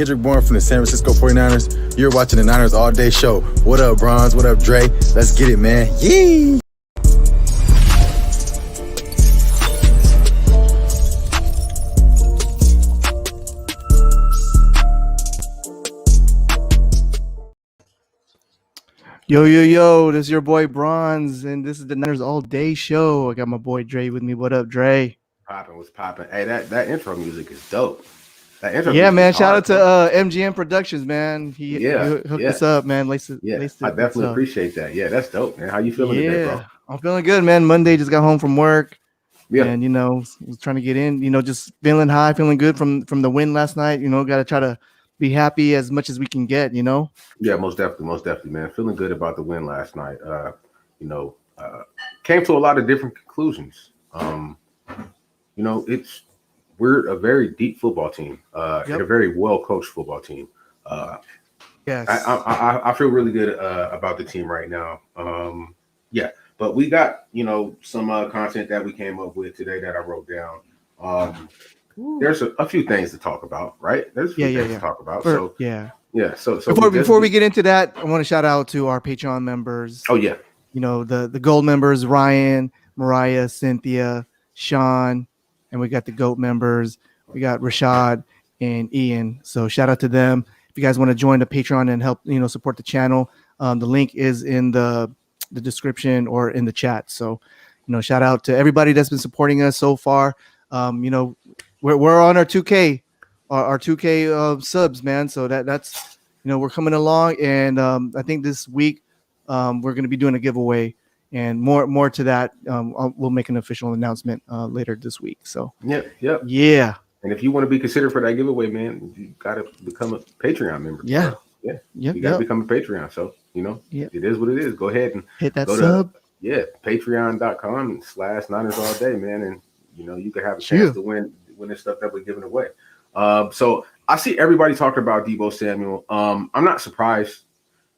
Kendrick Bourne from the San Francisco 49ers. You're watching the Niners All Day Show. What up, Bronze? What up, Dre? Let's get it, man. Yee! Yo, this is your boy Bronze, and this is the Niners All Day Show. I got my boy Dre with me. What up, Dre? What's popping? Hey, that intro music is dope. That intro yeah, music man. is Shout hard, out to MGM Productions, man. He hooked us up, man. I definitely appreciate that. Yeah, that's dope, man. How you feeling today, bro? I'm feeling good, man. Monday, just got home from work. Yeah. And, was trying to get in, just feeling high, feeling good from the win last night. Got to try to be happy as much as we can get, Yeah, most definitely, man. Feeling good about the win last night. Came to a lot of different conclusions. We're a very deep football team, and a very well coached football team. Yes, I feel really good about the team right now. But we got some content that we came up with today that I wrote down. There's a few things to talk about, right? There's a few things to talk about. So before we get into that, I want to shout out to our Patreon members. Oh yeah, the gold members: Ryan, Mariah, Cynthia, Sean, and we got the GOAT members. We got Rashad and Ian. So shout out to them. If you guys want to join the Patreon and help support the channel, the link is in the description or in the chat. So shout out to everybody that's been supporting us so far. We're on our 2K, our 2K subs, man. So that's we're coming along, and I think this week we're going to be doing a giveaway, and more to that. We'll make an official announcement later this week. So yeah. And if you want to be considered for that giveaway, man, you got to become a Patreon member. You got to become a Patreon. So it is what it is. Go ahead and hit that sub. Patreon.com/Niners All Day, man, and you can have a chance to win the stuff that we're giving away. So I see everybody talking about Deebo Samuel. I'm not surprised.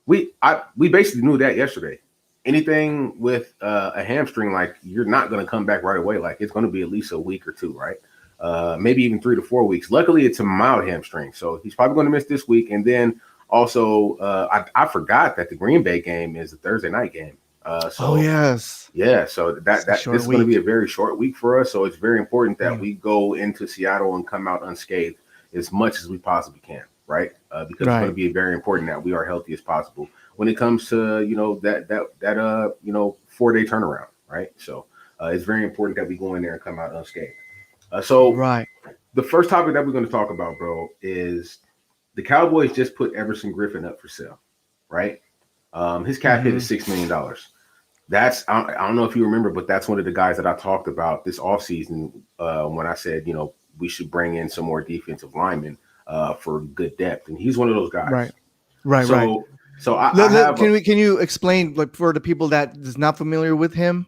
We basically knew that yesterday. Anything with a hamstring, like, you're not going to come back right away. Like, it's going to be at least a week or two, right? Maybe even 3 to 4 weeks. Luckily, it's a mild hamstring, so he's probably going to miss this week. And then also, I forgot that the Green Bay game is a Thursday night game. So this is going to be a very short week for us. So it's very important that we go into Seattle and come out unscathed as much as we possibly can, right? Because it's going to be very important that we are healthy as possible when it comes to that 4-day turnaround, right? So it's very important that we go in there and come out unscathed. The first topic that we're going to talk about, bro, is the Cowboys just put Everson Griffen up for sale, right? His cap hit is $6 million. That's I don't know if you remember, but that's one of the guys that I talked about this offseason when I said, we should bring in some more defensive linemen for good depth, and he's one of those guys. Right. So can you explain, like, for the people that is not familiar with him?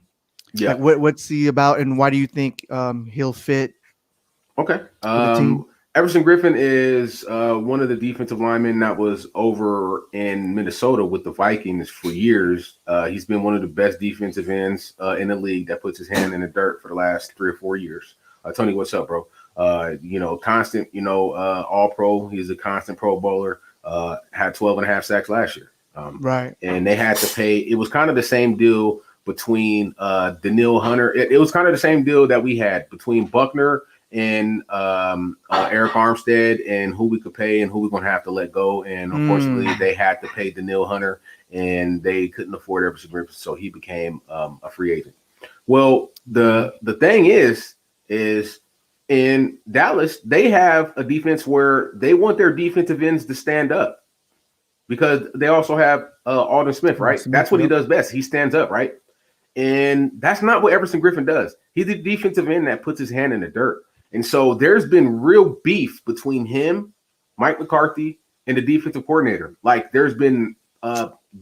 Yeah. Like, what's he about, and why do you think he'll fit? Okay. Everson Griffen is one of the defensive linemen that was over in Minnesota with the Vikings for years. He's been one of the best defensive ends in the league that puts his hand in the dirt for the last 3 or 4 years. Tony, what's up, bro? Constant, all pro. He's a constant Pro Bowler. Had 12.5 sacks last year. And they had to pay. It was kind of the same deal between Danielle Hunter. It was kind of the same deal that we had between Buckner and Eric Armstead, and who we could pay and who we're going to have to let go. And unfortunately, they had to pay Danielle Hunter, and they couldn't afford Everson Griffen, so he became a free agent. Well, the thing is in Dallas, they have a defense where they want their defensive ends to stand up, because they also have Alden Smith, right? That's what he does best. He stands up, right? And that's not what Everson Griffen does. He's a defensive end that puts his hand in the dirt. And so there's been real beef between him, Mike McCarthy, and the defensive coordinator. Like, there's been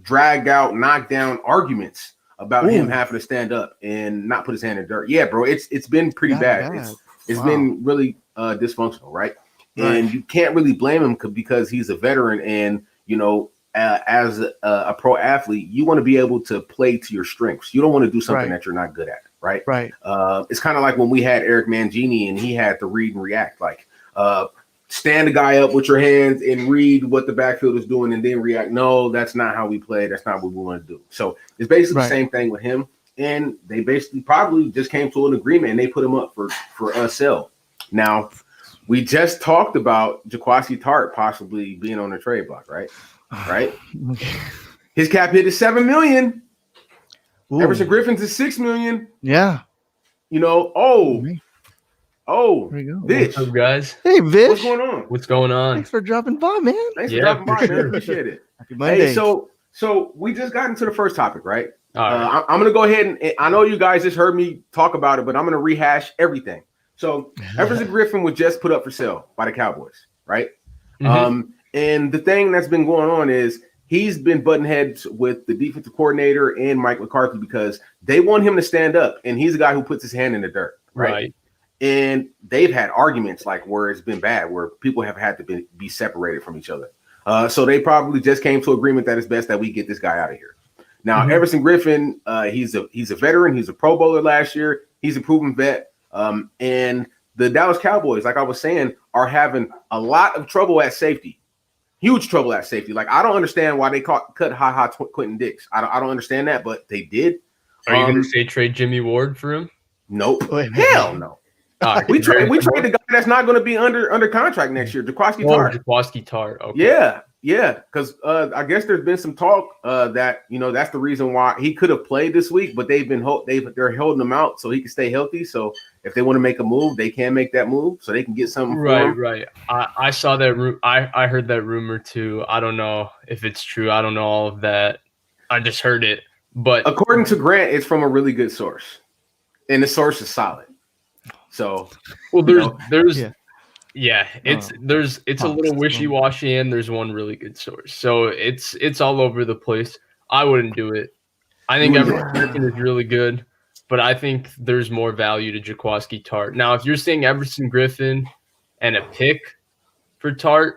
dragged out, knocked down arguments about him having to stand up and not put his hand in the dirt. Yeah, bro, it's been pretty bad. It's been really dysfunctional, right? And you can't really blame him because he's a veteran, and as a pro athlete, you want to be able to play to your strengths. You don't want to do something that you're not good at, right? It's kind of like when we had Eric Mangini and he had to read and react. Like, stand the guy up with your hands and read what the backfield is doing and then react. No, that's not how we play. That's not what we want to do. So it's basically the same thing with him. And they basically probably just came to an agreement and they put him up for a sell. Now, we just talked about Jaquiski Tartt possibly being on the trade block, right? Right? His cap hit is $7 million. Ooh. Everson Griffin's is $6 million. Yeah. You know, Vish. What's up, guys? Hey, Vish. What's going on? What's going on? Thanks for dropping by, man. Thanks for dropping by, sure. man. Appreciate it. Happy Monday. Hey, so we just got into the first topic, right? Right. I'm going to go ahead and I know you guys just heard me talk about it, but I'm going to rehash everything. So Everson Griffen was just put up for sale by the Cowboys, right? Mm-hmm. And the thing that's been going on is he's been butting heads with the defensive coordinator and Mike McCarthy because they want him to stand up, and he's a guy who puts his hand in the dirt, right? And they've had arguments like where it's been bad, where people have had to be separated from each other. So they probably just came to agreement that it's best that we get this guy out of here. Now, Everson Griffen, he's a veteran. He's a Pro Bowler last year. He's a proven vet. And the Dallas Cowboys, like I was saying, are having a lot of trouble at safety. Huge trouble at safety. Like, I don't understand why they cut Quentin Dix. I don't understand that, but they did. Are you going to say trade Jimmy Ward for him? Nope. Hell no. We trade the guy that's not going to be under contract next year, Jaquiski Tartt. Jaquiski Tartt. Okay. Yeah. Because I guess there's been some talk that that's the reason why he could have played this week, but they're holding him out so he can stay healthy. So if they want to make a move, they can make that move so they can get something. Right. I saw that. I heard that rumor too. I don't know if it's true. I don't know all of that. I just heard it. But according to Grant, it's from a really good source, and the source is solid. So, well, there's it's a little wishy-washy, and there's one really good source. So it's all over the place. I wouldn't do it. I think Everson Griffen is really good, but I think there's more value to Jaquiski Tartt. Now, if you're saying Everson Griffen and a pick for Tartt,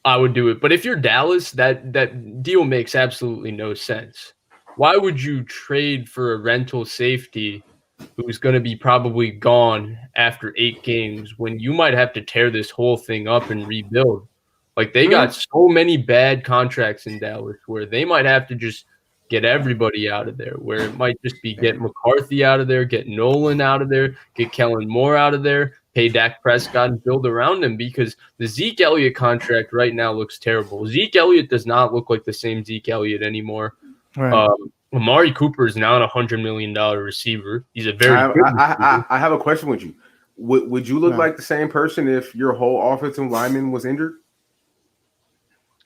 I would do it. But if you're Dallas, that deal makes absolutely no sense. Why would you trade for a rental safety who's going to be probably gone after 8 games when you might have to tear this whole thing up and rebuild? Like, they got so many bad contracts in Dallas where they might have to just get everybody out of there, where it might just be get McCarthy out of there, get Nolan out of there, get Kellen Moore out of there, pay Dak Prescott and build around him, because the Zeke Elliott contract right now looks terrible. Zeke Elliott does not look like the same Zeke Elliott anymore. Right. Amari Cooper is now a $100 million receiver. He's a very good receiver. I have a question with you. Would you look like the same person if your whole offensive lineman was injured?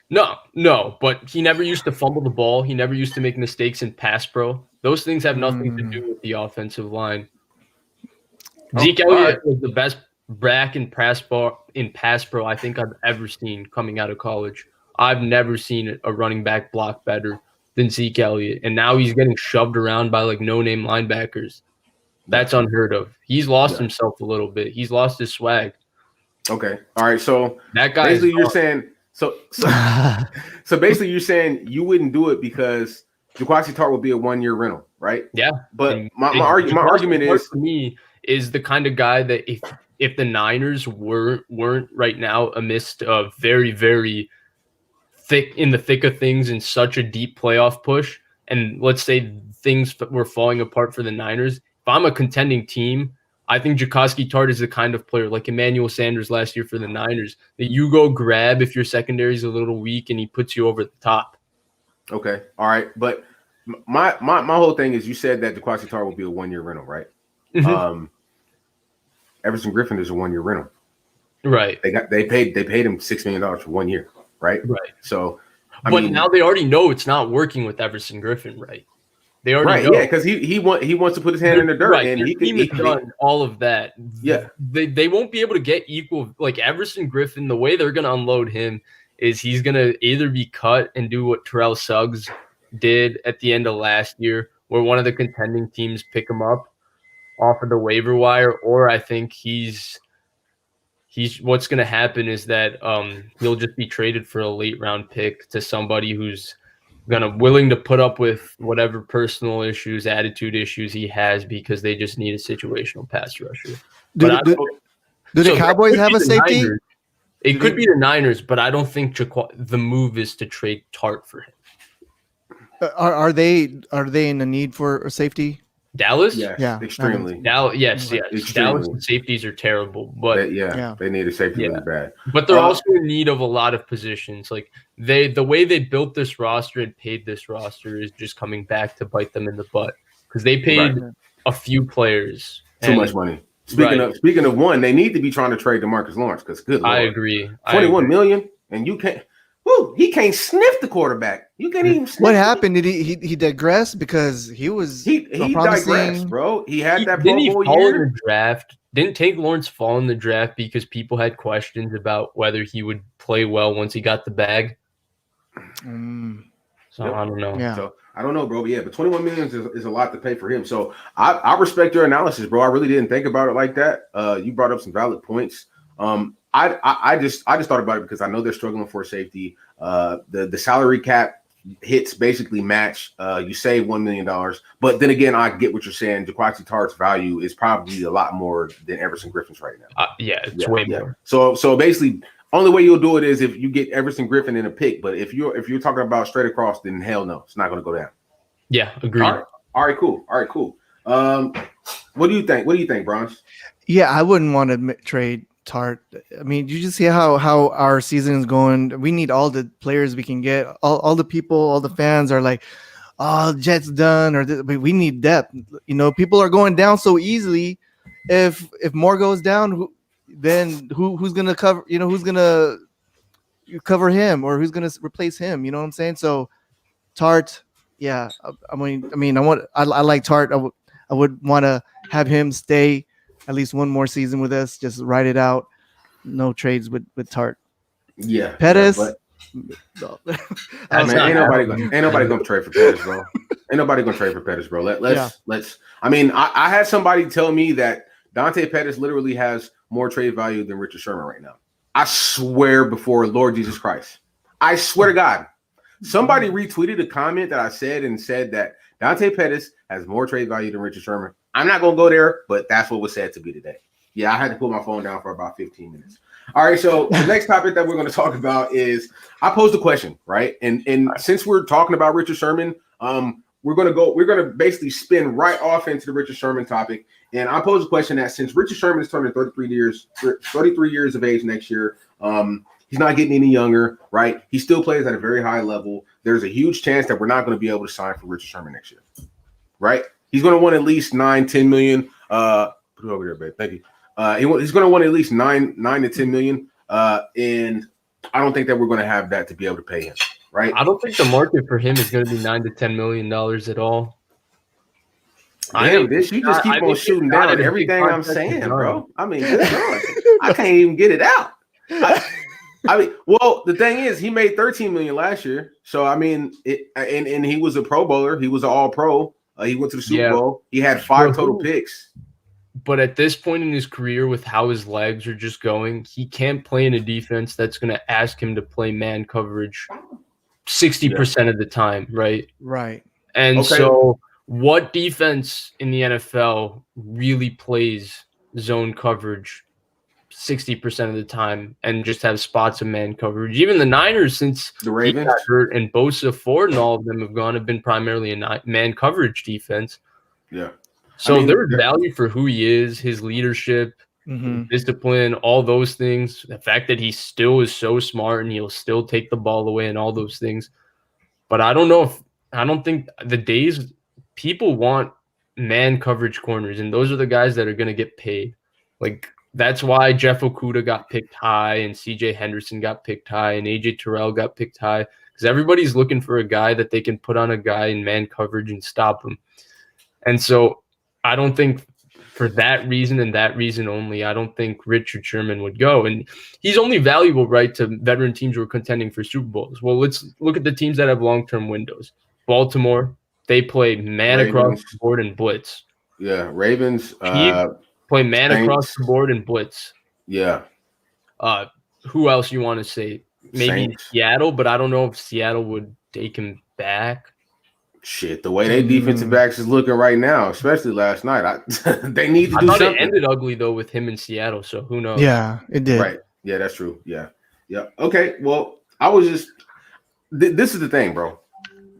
No, but he never used to fumble the ball. He never used to make mistakes in pass pro. Those things have nothing to do with the offensive line. Zeke Elliott was the best back in pass pro I think I've ever seen coming out of college. I've never seen a running back block better than Zeke Elliott, and now he's getting shoved around by like no-name linebackers. That's unheard of. He's lost himself a little bit. He's lost his swag. Okay, all right. So that guy. Basically, you're saying so basically, you're saying you wouldn't do it because Jaquiski Tartt would be a 1-year rental, right? Yeah. But my argument is for me is the kind of guy that if the Niners weren't right now amidst a very, very in the thick of things in such a deep playoff push, and let's say things were falling apart for the Niners, if I'm a contending team, I think Jaquiski Tartt is the kind of player like Emmanuel Sanders last year for the Niners that you go grab if your secondary is a little weak and he puts you over the top. Okay. All right. But my whole thing is, you said that Jaquiski Tartt will be a 1-year rental, right? Mm-hmm. Everson Griffen is a 1-year rental. Right. They paid him $6 million for 1 year. Right. So, but now they already know it's not working with Everson Griffen, right? They already know. Yeah, because he wants to put his hand in the dirt, and he can done all of that. Yeah, they won't be able to get equal. Like Everson Griffen, the way they're going to unload him is he's going to either be cut and do what Terrell Suggs did at the end of last year, where one of the contending teams pick him up off of the waiver wire, or I think he's what's going to happen is that he'll just be traded for a late round pick to somebody who's willing to put up with whatever personal issues, attitude issues he has, because they just need a situational pass rusher. Do the Cowboys have a safety? It could be the Niners, but I don't think the move is to trade Tartt for him. Are they in the need for a safety? Dallas? Yes, Yeah. extremely. Yes. Extremely. Dallas safeties are terrible, but they need a safety really bad. But they're also in need of a lot of positions. Like the way they built this roster and paid this roster is just coming back to bite them in the butt because they paid a few players too much money. Speaking of one, they need to be trying to trade DeMarcus Lawrence because good Lord. I agree. 21 million, and you can't. Woo, he can't sniff the quarterback. You can't even sniff. What happened? Did he digress because he was he digressed, bro. He had that Pro Bowl fall year. in the draft. Didn't Tank Lawrence fall in the draft because people had questions about whether he would play well once he got the bag? So I don't know. Yeah. So I don't know, bro. But 21 million is a lot to pay for him. So I respect your analysis, bro. I really didn't think about it like that. You brought up some valid points. I just thought about it because I know they're struggling for safety. The salary cap hits basically match. You save $1 million, but then again, I get what you're saying. Jaquiski Tartt's value is probably a lot more than Everson Griffen's right now. It's way more. So basically, only way you'll do it is if you get Everson Griffen in a pick. But if you're talking about straight across, then hell no, it's not going to go down. Yeah, agreed. All right, cool. What do you think? What do you think, Bronze? Yeah, I wouldn't want to trade Tartt. I mean, you just see how our season is going. We need all the players we can get. All the people, all the fans are like, "Oh, Jets done," but we need depth. You know, people are going down so easily. If Moore goes down, then who's gonna cover? You know, who's gonna cover him or who's gonna replace him? You know what I'm saying? So, Tartt, yeah. I like Tartt. I would want to have him stay at least one more season with us. Just ride it out. No trades with Tartt. Yeah, Pettis. Ain't nobody gonna trade for Pettis, bro. Ain't nobody gonna trade for Pettis, bro. Let's. I mean, I had somebody tell me that Dante Pettis literally has more trade value than Richard Sherman right now. I swear before Lord Jesus Christ. I swear to God. Somebody retweeted a comment that I said that Dante Pettis has more trade value than Richard Sherman. I'm not going to go there, but that's what was said to be today. Yeah, I had to put my phone down for about 15 minutes. All right, so the next topic that we're going to talk about is I posed a question, right? And since we're talking about Richard Sherman, we're going to basically spin right off into the Richard Sherman topic. And I posed a question that since Richard Sherman is turning 33 years of age next year, he's not getting any younger, right? He still plays at a very high level. There's a huge chance that we're not going to be able to sign for Richard Sherman next year, right? He's going to want at least 9-10 million. Put it over there, babe. Thank you. He's going to want at least 9 to 10 million. And I don't think that we're going to have that to be able to pay him, right? I don't think the market for him is going to be $9 to $10 million at all. Damn, you just keep on shooting down everything I'm saying, bro. I mean, I can't even get it out. I mean, well, the thing is, he made 13 million last year. So I mean, and he was a Pro Bowler. He was an All Pro. He went to the Super Bowl. He had 5 total picks. But at this point in his career, with how his legs are just going, he can't play in a defense that's going to ask him to play man coverage 60% of the time, right? Right. And so what defense in the NFL really plays zone coverage 60% of the time and just have spots of man coverage? Even the Niners, since the Ravens got hurt and Bosa, Ford, and all of them have been primarily a man coverage defense. Yeah. So there's value for who he is, his leadership, discipline, all those things. The fact that he still is so smart and he'll still take the ball away and all those things. But I don't think the days people want man coverage corners, and those are the guys that are going to get paid. Like, that's why Jeff Okudah got picked high and CJ Henderson got picked high and AJ Terrell got picked high, because everybody's looking for a guy that they can put on a guy in man coverage and stop him. And so I don't think for that reason and that reason only, I don't think Richard Sherman would go. And he's only valuable, right, to veteran teams who are contending for Super Bowls. Well, let's look at the teams that have long-term windows. Baltimore, they play man across the board and blitz. Yeah, Ravens. Play man across the board and blitz. Yeah. Who else you want to say? Maybe Saints. Seattle, but I don't know if Seattle would take him back. Shit, the way they defensive backs is looking right now, especially last night, they need to do something. It ended ugly though with him in Seattle, so who knows? Yeah, it did. Right. Yeah, that's true. Yeah. Okay. Well, I was just this is the thing, bro.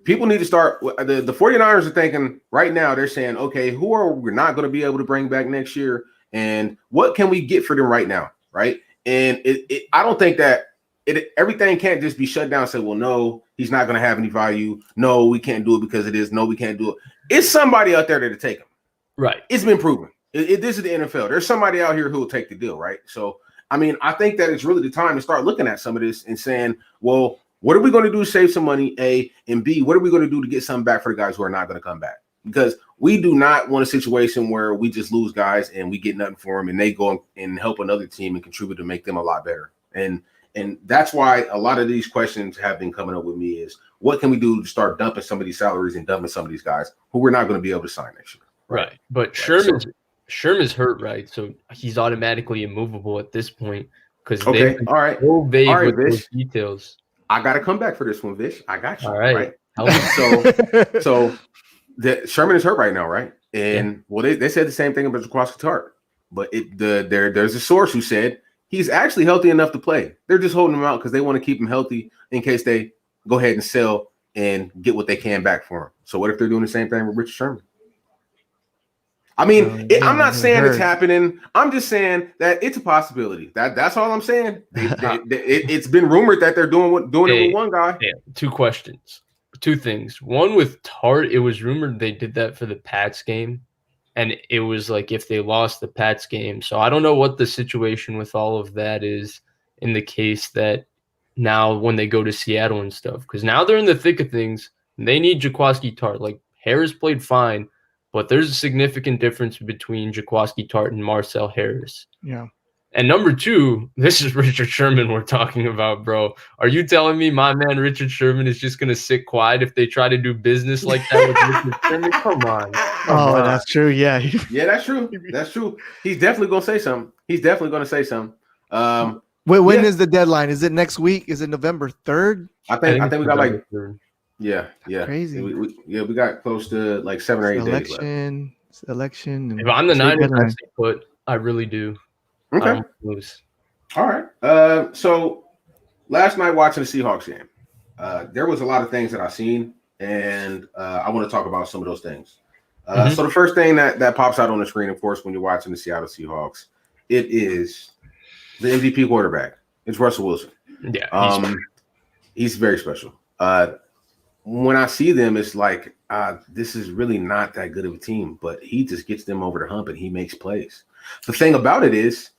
People need to start. The 49ers are thinking right now. They're saying, okay, who are we not going to be able to bring back next year, and what can we get for them right now, right? And I don't think that everything can't just be shut down. And say, well, no, he's not going to have any value. No, we can't do it because it is. No, we can't do it. It's somebody out there that'll take him. Right. It's been proven. This is the NFL. There's somebody out here who will take the deal, right? So, I mean, I think that it's really the time to start looking at some of this and saying, well, what are we going to do to save some money, A, and B, what are we going to do to get something back for the guys who are not going to come back? Because we do not want a situation where we just lose guys and we get nothing for them and they go and help another team and contribute to make them a lot better. And that's why a lot of these questions have been coming up with me is, what can we do to start dumping some of these salaries and dumping some of these guys who we're not going to be able to sign next year? Right. But Sherman's hurt, right? So he's automatically immovable at this point because okay. All right. So vague all right, with Vish. those details. I got to come back for this one, Vish. I got you. All right. So Sherman is hurt right now, right? And well, they said the same thing about Jaquiski Tartt, but there's a source who said he's actually healthy enough to play. They're just holding him out because they want to keep him healthy in case they go ahead and sell and get what they can back for him. So what if they're doing the same thing with Richard Sherman? I mean, I'm not saying it's happening. I'm just saying that it's a possibility. That's all I'm saying. It's been rumored that they're doing it with one guy. Yeah, two things. One with Tartt, it was rumored they did that for the Pats game, and it was like if they lost the Pats game. So I don't know what the situation with all of that is in the case that now when they go to Seattle and stuff, because now they're in the thick of things. And they need Jaquiski Tartt. Like Harris played fine. But there's a significant difference between Jaquiski Tartt and Marcel Harris. Yeah. And number two, this is Richard Sherman we're talking about, bro. Are you telling me my man Richard Sherman is just going to sit quiet if they try to do business like that with Richard Sherman? Come on. That's true. Yeah. Yeah, that's true. That's true. He's definitely going to say something. When is the deadline? Is it next week? Is it November 3rd? I think we got like 3rd. Yeah. Crazy. We got close to like 7 or 8 days left. Election. If I'm the Niners, I stay put. I really do. Okay. All right. So last night watching the Seahawks game, there was a lot of things that I seen, and I want to talk about some of those things. So the first thing that pops out on the screen, of course, when you're watching the Seattle Seahawks, it is the MVP quarterback. It's Russell Wilson. Yeah. He's very special. When I see them, it's like this is really not that good of a team, but he just gets them over the hump and he makes plays. The thing about it is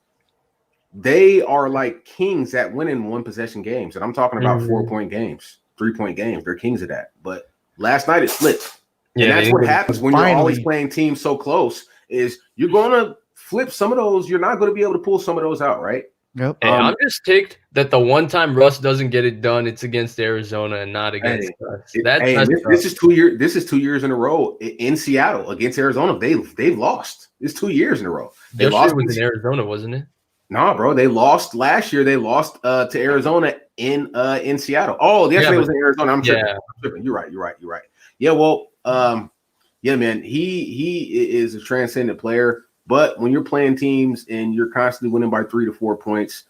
they are like kings at winning one possession games, and I'm talking about 4-point games, 3-point games. They're kings of that. But last night it flipped, and that's what happens when you're always playing teams so close. Is you're going to flip some of those. You're not going to be able to pull some of those out, right? Yep. Hey, I'm just ticked that the one time Russ doesn't get it done, it's against Arizona and not against us. This is 2 years. This is 2 years in a row in Seattle against Arizona. They've lost. It's 2 years in a row. They lost in Arizona, wasn't it? No, bro. They lost last year. They lost to Arizona in Seattle. Oh, yesterday was in Arizona. I'm tripping. You're right. Yeah. Well, yeah, man. He is a transcendent player. But when you're playing teams and you're constantly winning by 3 to 4 points,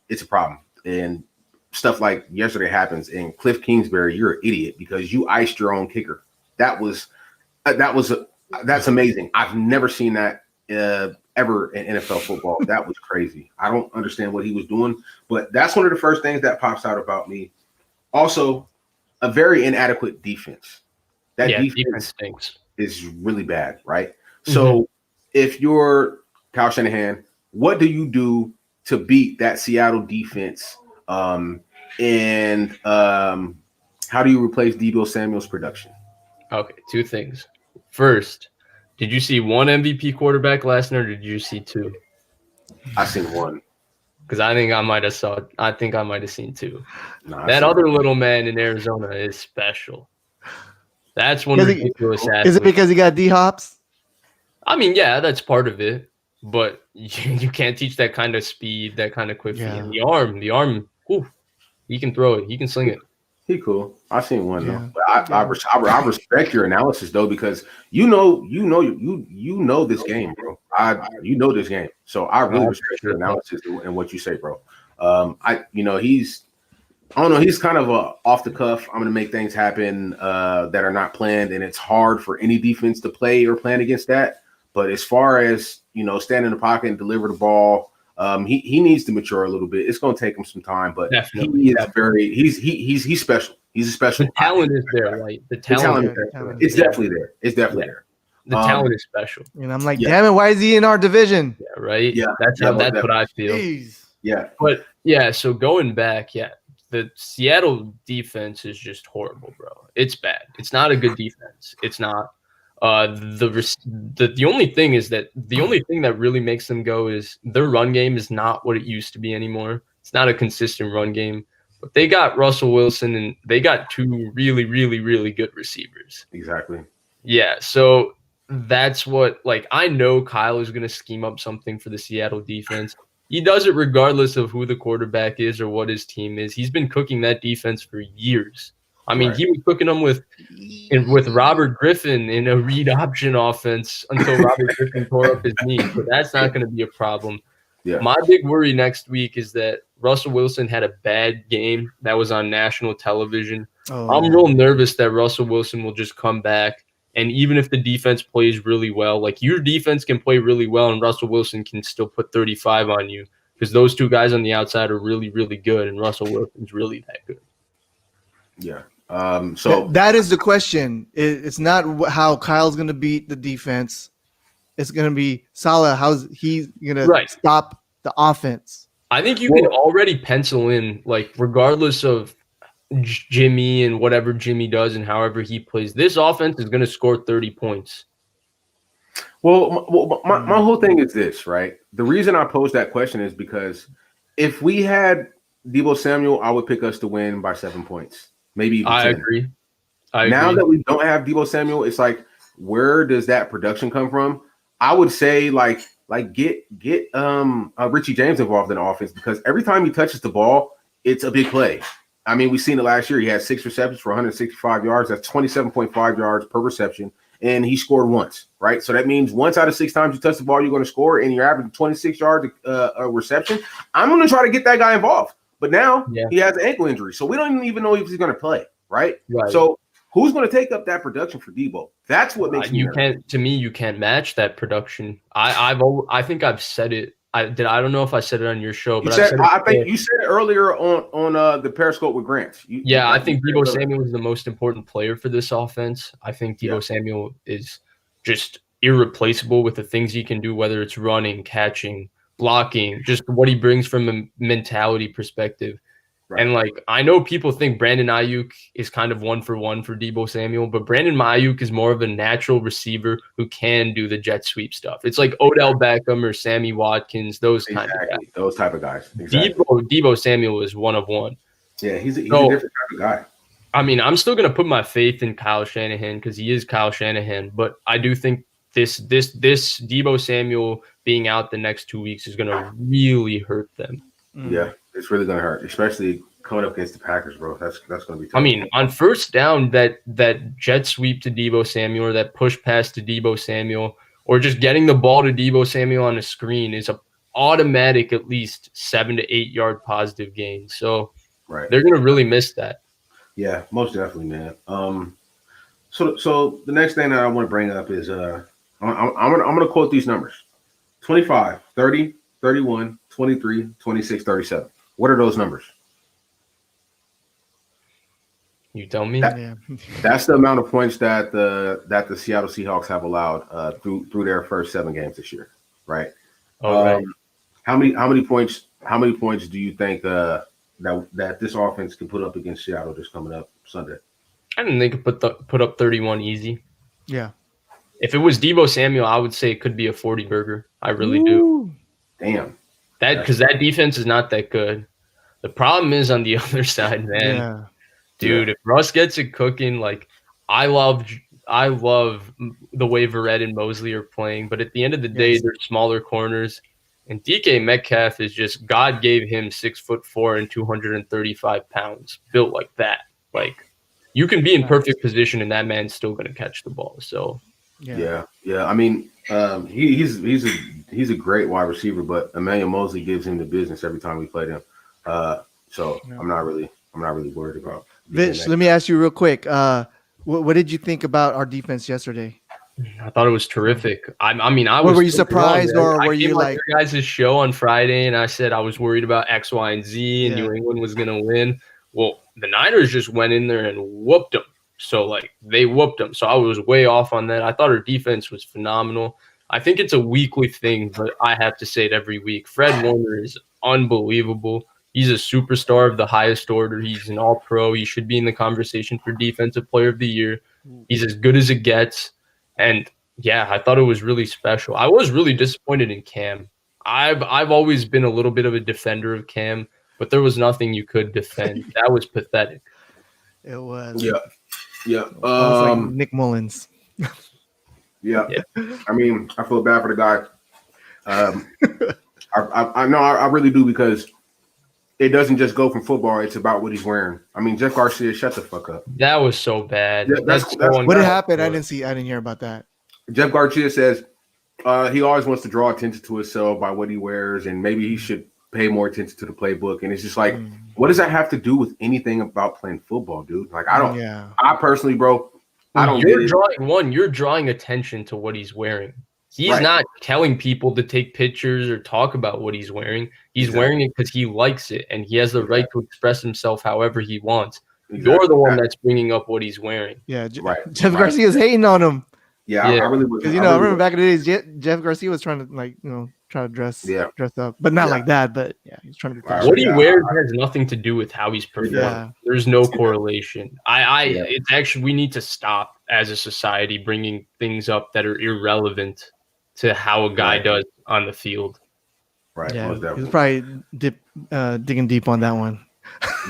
it's a problem. And stuff like yesterday happens. And Cliff Kingsbury, you're an idiot because you iced your own kicker. That's amazing. I've never seen that ever in NFL football. That was crazy. I don't understand what he was doing, but that's one of the first things that pops out about me. Also, a very inadequate defense. That defense stinks. Is really bad, right? So if you're Kyle Shanahan, what do you do to beat that Seattle defense? And how do you replace Deebo Samuel's production? Okay, two things. First, did you see one MVP quarterback last night, or did you see two? I seen one. Because I think I might have seen two. That other little man in Arizona is special. That's one ridiculous athlete. Is it because he got D-hops? I mean, yeah, that's part of it. But you can't teach that kind of speed, that kind of quick feet. And the arm, he can throw it. He can sling it. He cool. I seen one Yeah. though. But I respect your analysis though, because you know this game, bro. You know this game, so I really respect your analysis and what you say, bro. I don't know. He's kind of off the cuff. I'm going to make things happen that are not planned, and it's hard for any defense to play or plan against that. But as far as stand in the pocket and deliver the ball, he needs to mature a little bit. It's going to take him some time, but Definitely. he's special. He's a special. The talent is there, right? The talent is there. It's definitely there. It's definitely there. The talent is special. And I'm like, damn it, why is he in our division? Yeah, right. Yeah, that's what I feel. Jeez. Yeah, but yeah. So going back, the Seattle defense is just horrible, bro. It's bad. It's not a good defense. It's not. The only thing is that the only thing that really makes them go is their run game is not what it used to be anymore. It's not a consistent run game. But they got Russell Wilson and they got two really, really, really good receivers. Exactly. Yeah. So that's what, I know Kyle is going to scheme up something for the Seattle defense. He does it regardless of who the quarterback is or what his team is. He's been cooking that defense for years. I mean, He was cooking them with Robert Griffen in a read option offense until Robert Griffen tore up his knee. So that's not going to be a problem. Yeah. My big worry next week is that Russell Wilson had a bad game that was on national television. I'm real nervous that Russell Wilson will just come back. And even if the defense plays really well, your defense can play really well and Russell Wilson can still put 35 on you because those two guys on the outside are really, really good. And Russell Wilson's really that good. Yeah. So that is the question. It's not how Kyle's going to beat the defense. It's going to be Salah. How's he going to stop the offense? I think you can already pencil in, regardless of Jimmy and whatever Jimmy does and however he plays, this offense is going to score 30 points. Well, my whole thing is this, right? The reason I posed that question is because if we had Deebo Samuel, I would pick us to win by 7 points. Maybe even 10. I agree. Now that we don't have Deebo Samuel, it's where does that production come from? I would say get Richie James involved in the offense because every time he touches the ball, it's a big play. I mean, we've seen it last year. He had 6 receptions for 165 yards. That's 27.5 yards per reception, and he scored once, right? So that means once out of 6 times you touch the ball, you're going to score, and you're averaging 26 yards a reception. I'm going to try to get that guy involved. But now he has an ankle injury, so we don't even know if he's going to play, right? So who's going to take up that production for Deebo? That's what makes me nervous. You can't match that production. I think I've said it. I don't know if I said it on your show, but I think you said it earlier on the Periscope with Grant. I think Deebo Samuel is the most important player for this offense. I think Deebo Samuel is just irreplaceable with the things he can do, whether it's running, catching, blocking, just what he brings from a mentality perspective. Right. And I know people think Brandon Ayuk is kind of 1-for-1 for Deebo Samuel, but Brandon Ayuk is more of a natural receiver who can do the jet sweep stuff. It's like Odell Beckham or Sammy Watkins, those kind of guys. Those type of guys. Exactly. Deebo Samuel is 1-of-1. Yeah, he's a different type of guy. I mean, I'm still going to put my faith in Kyle Shanahan because he is Kyle Shanahan, but I do think this Deebo Samuel being out the next 2 weeks is going to really hurt them. Yeah, it's really going to hurt, especially coming up against the Packers, bro. That's going to be tough. I mean, on first down, that jet sweep to Deebo Samuel, or that push pass to Deebo Samuel, or just getting the ball to Deebo Samuel on a screen is a automatic at least 7 to 8 yard positive gain. So they're going to really miss that. Yeah, most definitely, man. So the next thing that I want to bring up is I'm going to quote these numbers: 25, 30, 31, 23, 26, 37. What are those numbers? You tell me. That's the amount of points that the Seattle Seahawks have allowed through their first 7 games this year, right? Right. How many points do you think that this offense can put up against Seattle this coming up Sunday? I think they could put up 31 easy. Yeah. If it was Deebo Samuel, I would say it could be a 40 burger. I really do. Damn. Because that defense is not that good. The problem is on the other side, man. Yeah. Dude, if Russ gets it cooking, I love the way Verrett and Mosley are playing, but at the end of the day, they're smaller corners. And DK Metcalf is just, God gave him 6'4" and 235 pounds, built like that. Like, you can be in perfect position and that man's still going to catch the ball. So yeah. I mean, he's a great wide receiver, but Emmanuel Mosley gives him the business every time we play him. So I'm not really worried about. Vish, let me ask you real quick. What did you think about our defense yesterday? I thought it was terrific. I mean, were you surprised, or were you like your guys' show on Friday and I said I was worried about X, Y, and Z and New England was going to win? Well, the Niners just went in there and whooped them. So, like, they whooped them. So I was way off on that. I thought our defense was phenomenal. I think it's a weekly thing, but I have to say it every week. Fred Warner is unbelievable. He's a superstar of the highest order. He's an all-pro. He should be in the conversation for Defensive Player of the Year. He's as good as it gets. And, yeah, I thought it was really special. I was really disappointed in Cam. I've always been a little bit of a defender of Cam, but there was nothing you could defend. That was pathetic. It was. Yeah. Like Nick Mullens. Yeah. I mean, I feel bad for the guy. I know I really do, because it doesn't just go from football. It's about what he's wearing. I mean, Jeff Garcia, shut the fuck up. That was so bad. Yeah, that's what happened? I didn't hear about that. Jeff Garcia says he always wants to draw attention to himself by what he wears, and maybe he should pay more attention to the playbook. And it's just like, what does that have to do with anything about playing football, dude? Like, I don't. Yeah. I personally, bro, I don't. You're drawing attention to what he's wearing. He's not telling people to take pictures or talk about what he's wearing. He's wearing it because he likes it, and he has the right to express himself however he wants. You're the one that's bringing up what he's wearing. Yeah, Jeff Garcia's hating on him. Yeah, I really would. Because I remember back in the days, Jeff Garcia was trying to try to dress up, but not like that. But yeah, he's trying to be. What he wears has nothing to do with how he's performing. Yeah. There's no correlation. It's actually, we need to stop as a society bringing things up that are irrelevant to how a guy does on the field. Right. Yeah, he's probably digging deep on that one.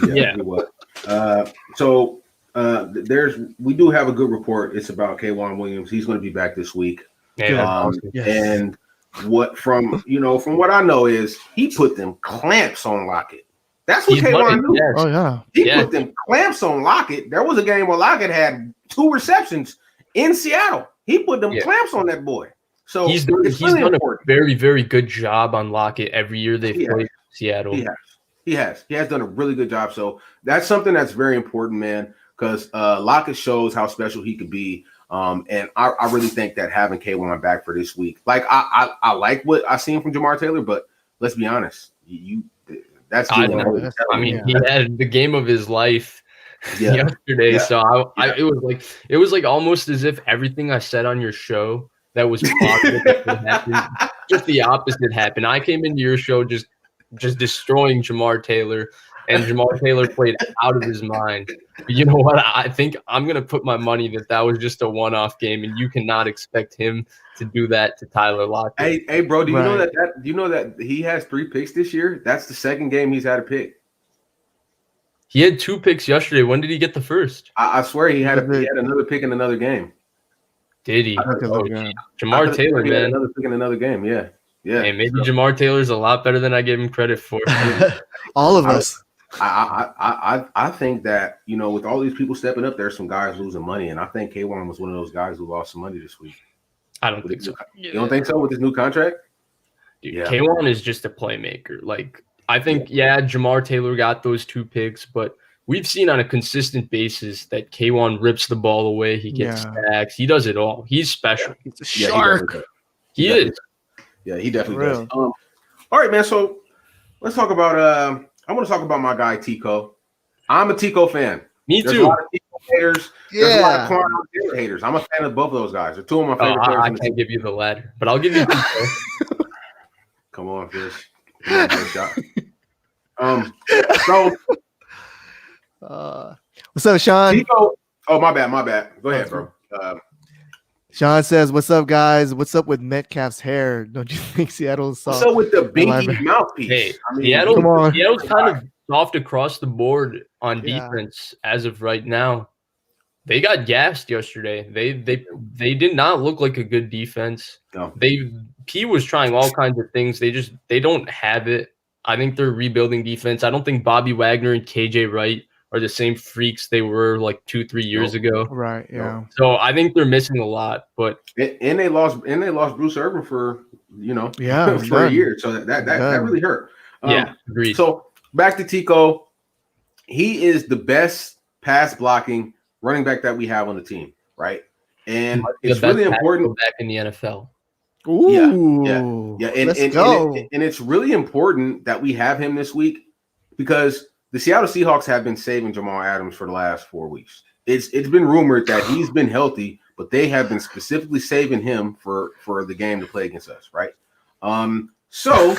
Yeah. So we do have a good report. It's about K'Waun Williams. He's going to be back this week. And from what I know is he put them clamps on Lockett. That's what K'Waun knew. Yes. Oh yeah. He put them clamps on Lockett. There was a game where Lockett had 2 receptions in Seattle. He put them clamps on that boy. So he's done a very, very good job on Lockett every year they've played Seattle. He has done a really good job. So that's something that's very important, man, because Lockett shows how special he could be. And I really think that having K'Waun back for this week, like I like what I seen from Jamar Taylor, but let's be honest, that's he had the game of his life yesterday. Yeah. So it was like almost as if everything I said on your show that was positive happened, just the opposite happened. I came into your show just destroying Jamar Taylor, and Jamar Taylor played out of his mind. But you know what? I think I'm going to put my money that was just a one-off game, and you cannot expect him to do that to Tyler Lockett. Hey, bro, do you know that he has 3 picks this year? That's the second game he's had a pick. He had 2 picks yesterday. When did he get the first? I swear he had another pick in another game. Did he? Jamar Taylor, man. Another pick in another game, yeah. Hey, maybe Jamar Taylor's a lot better than I gave him credit for. All of us. I think that, with all these people stepping up, there's some guys losing money, and I think K'Waun was one of those guys who lost some money this week. I don't think so. You don't think so with his new contract? Dude, K'Waun is just a playmaker. Like, I think, Jamar Taylor got those 2 picks, but we've seen on a consistent basis that K'Waun rips the ball away. He gets sacks. He does it all. He's special. He's a shark. He is. Yeah, he definitely does. All right, man. So let's talk about I want to talk about my guy Tico. I'm a Tico fan. Me too. There's a lot of Tico haters. There's a lot of Connor haters. I'm a fan of both of those guys. They're 2 of my favorite players. I can't give you the latter, but I'll give you Tico. Come on, Fish. Come on, shot. So what's up, Sean? Tico. Oh, my bad. Go ahead, bro. Sean says, "What's up, guys? What's up with Metcalf's hair? Don't you think Seattle's soft?" What's up with the binky mouthpiece? Hey, Seattle's kind of soft across the board on defense as of right now. They got gassed yesterday. They did not look like a good defense. No. P was trying all kinds of things. They don't have it. I think they're rebuilding defense. I don't think Bobby Wagner and KJ Wright are the same freaks they were like 2-3 years ago. Right. Yeah. So I think they're missing a lot, but and they lost Bruce Irvin for Yeah, for a year. So that really hurt. Agreed. So back to Tico. He is the best pass blocking running back that we have on the team, right? And it's really important back in the NFL. Ooh, yeah. And, let's go. And it's really important that we have him this week because the Seattle Seahawks have been saving Jamal Adams for the last 4 weeks. It's been rumored that he's been healthy, but they have been specifically saving him for the game to play against us, right? So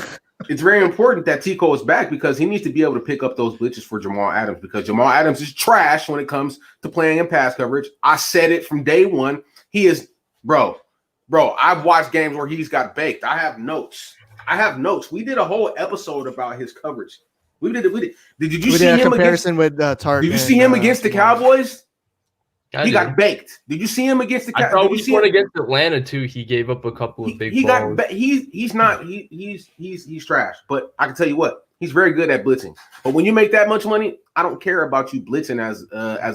it's very important that Tico is back because he needs to be able to pick up those blitzes for Jamal Adams because Jamal Adams is trash when it comes to playing in pass coverage. I said it from day one. He is, bro, I've watched games where he's got baked. I have notes. We did a whole episode about his coverage. We did. Did you see him comparison with Tartt? Did you see him against the Cowboys? He got baked. Did you see him against the Cowboys? I thought we won against Atlanta too. He gave up a couple of big balls. He's trash. But I can tell you what, he's very good at blitzing. But when you make that much money, I don't care about you blitzing as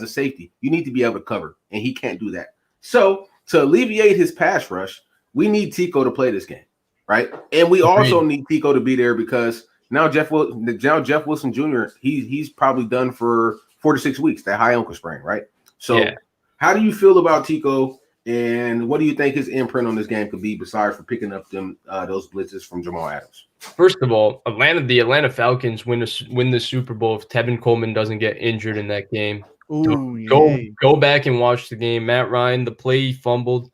a safety. You need to be able to cover, and he can't do that. So to alleviate his pass rush, we need Tico to play this game, right? And we also need Tico to be there because now Jeff Wilson Jr. He's probably done for 4 to 6 weeks, that high ankle sprain, right? So how do you feel about Tico, and what do you think his imprint on this game could be besides for picking up those blitzes from Jamal Adams? First of all, the Atlanta Falcons win the Super Bowl if Tevin Coleman doesn't get injured in that game. Go back and watch the game. Matt Ryan, the play he fumbled,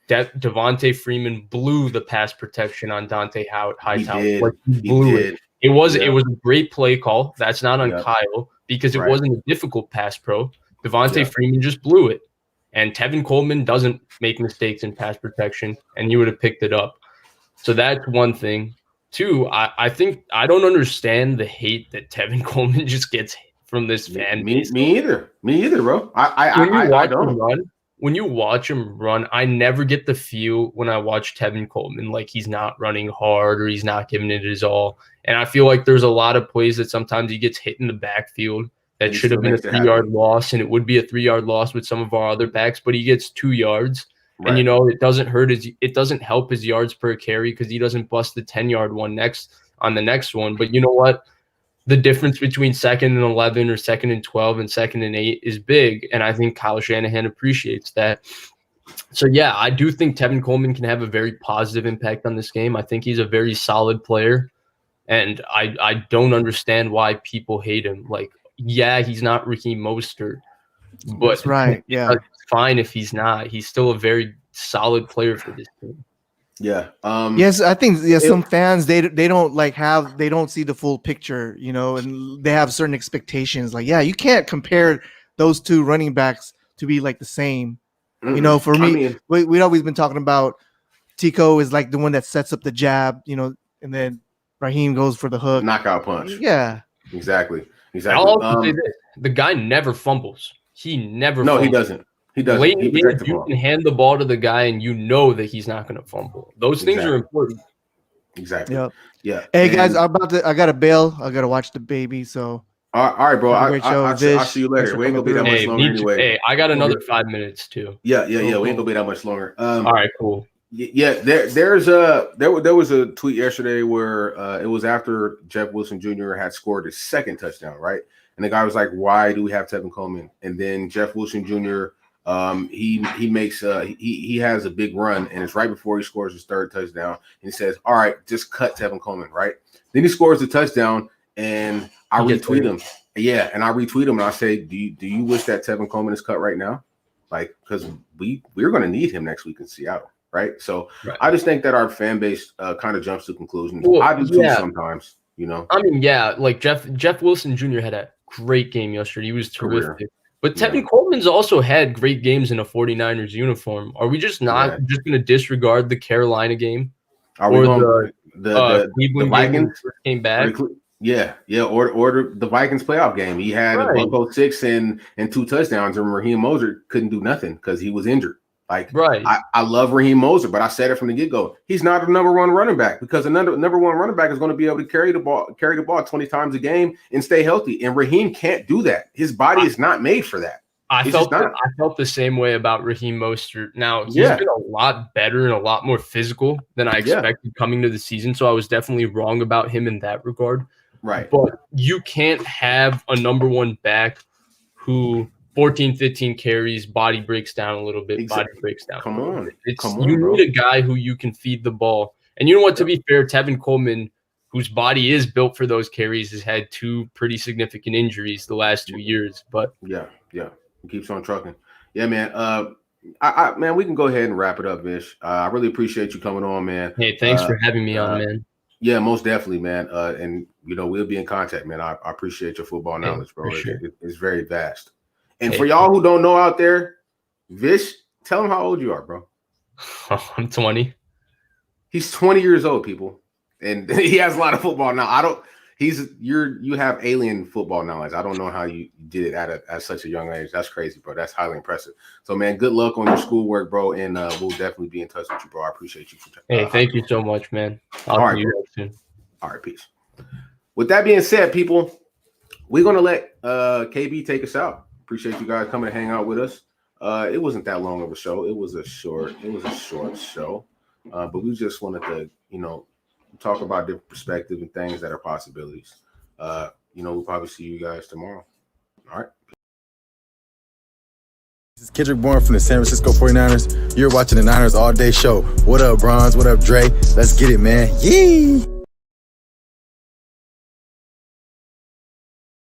Devontae Freeman blew the pass protection on Dante Hightower. He blew it. It was a great play call. That's not on Kyle because it wasn't a difficult pass pro. Devontae Freeman just blew it. And Tevin Coleman doesn't make mistakes in pass protection, and he would have picked it up. So that's one thing. Two, I think I don't understand the hate that Tevin Coleman just gets from this fan base. Me either, bro. I don't. When you watch him run, I never get the feel when I watch Tevin Coleman like he's not running hard or he's not giving it his all. And I feel like there's a lot of plays that sometimes he gets hit in the backfield that should have been a 3-yard loss, and it would be a 3-yard loss with some of our other backs, but he gets 2 yards. Right. And it doesn't help his yards per carry because he doesn't bust the 10-yard one on the next one. But you know what? The difference between 2nd and 11 or 2nd and 12 and 2nd and 8 is big, and I think Kyle Shanahan appreciates that. So yeah, I do think Tevin Coleman can have a very positive impact on this game. I think he's a very solid player, and I don't understand why people hate him. Like, yeah, he's not Raheem Mostert, but that's right. Yeah, it's fine if he's not. He's still a very solid player for this team. Yeah. Yes, I think some fans they don't see the full picture, and they have certain expectations. Like, you can't compare those two running backs to be like the same. Mm-hmm. For me, we'd always been talking about Tico is like the one that sets up the jab, and then Raheem goes for the hook, knockout punch. Yeah, exactly. I'll also say this: the guy never fumbles. He never. No, fumbles. he doesn't. He doesn't. You can hand the ball to the guy, and you know that he's not going to fumble. Those things are important. Exactly. Yep. Yeah. Hey guys, I got to bail. I got to watch the baby. So. All right, bro. I'll see you later. We ain't gonna be that much longer anyway. Hey, I got another 5 minutes too. Yeah. We ain't gonna be that much longer. All right, cool. Yeah, there was a tweet yesterday where it was after Jeff Wilson Jr. had scored his second touchdown, right? And the guy was like, "Why do we have Tevin Coleman?" And then Jeff Wilson Jr. He makes he has a big run, and it's right before he scores his third touchdown. And he says, "All right, just cut Tevin Coleman," right? Then he scores the touchdown, and I retweet him. Yeah, and I retweet him, and I say, "Do you wish that Tevin Coleman is cut right now? Like, because we're going to need him next week in Seattle." Right. So I just think that our fan base kind of jumps to conclusions. Well, I do too sometimes, I mean, like Jeff Wilson Jr. had a great game yesterday. He was terrific. But Tevin Coleman's also had great games in a 49ers uniform. Are we just not just going to disregard the Carolina game? Are we going the Vikings came back? Or the Vikings playoff game. He had a 106 and 2 touchdowns, and Raheem Mostert couldn't do nothing because he was injured. Like, right. I love Raheem Mostert, but I said it from the get-go. He's not a number one running back because the number one running back is going to be able to carry the ball 20 times a game and stay healthy. And Raheem can't do that. His body is not made for that. I felt the same way about Raheem Mostert. Now, he's been a lot better and a lot more physical than I expected coming to the season, so I was definitely wrong about him in that regard. Right. But you can't have a number one back who 14, 15 carries, body breaks down a little bit, body breaks down. Come on. You need a guy who you can feed the ball. And you know what, to be fair, Tevin Coleman, whose body is built for those carries, has had 2 pretty significant injuries the last 2 years. But yeah. He keeps on trucking. Yeah, man. Man, we can go ahead and wrap it up, Vish. I really appreciate you coming on, man. Hey, thanks for having me on, man. Yeah, most definitely, man. And we'll be in contact, man. I appreciate your football knowledge, bro. Sure. It's very vast. And for y'all who don't know out there, Vish, tell them how old you are, bro. I'm 20. He's 20 years old, people, and he has a lot of football now. You have alien football knowledge. I don't know how you did it at such a young age. That's crazy, bro. That's highly impressive. So, man, good luck on your schoolwork, bro, and we'll definitely be in touch with you, bro. I appreciate you. Hey, thank you so much, man. I'll see you guys soon. All right, peace. With that being said, people, we're gonna let KB take us out. Appreciate you guys coming to hang out with us. It wasn't that long of a show. It was a short show, but we just wanted to, talk about different perspectives and things that are possibilities. We'll probably see you guys tomorrow. All right. This is Kendrick Bourne from the San Francisco 49ers. You're watching the Niners All Day Show. What up, Bronze? What up, Dre? Let's get it, man. Yee!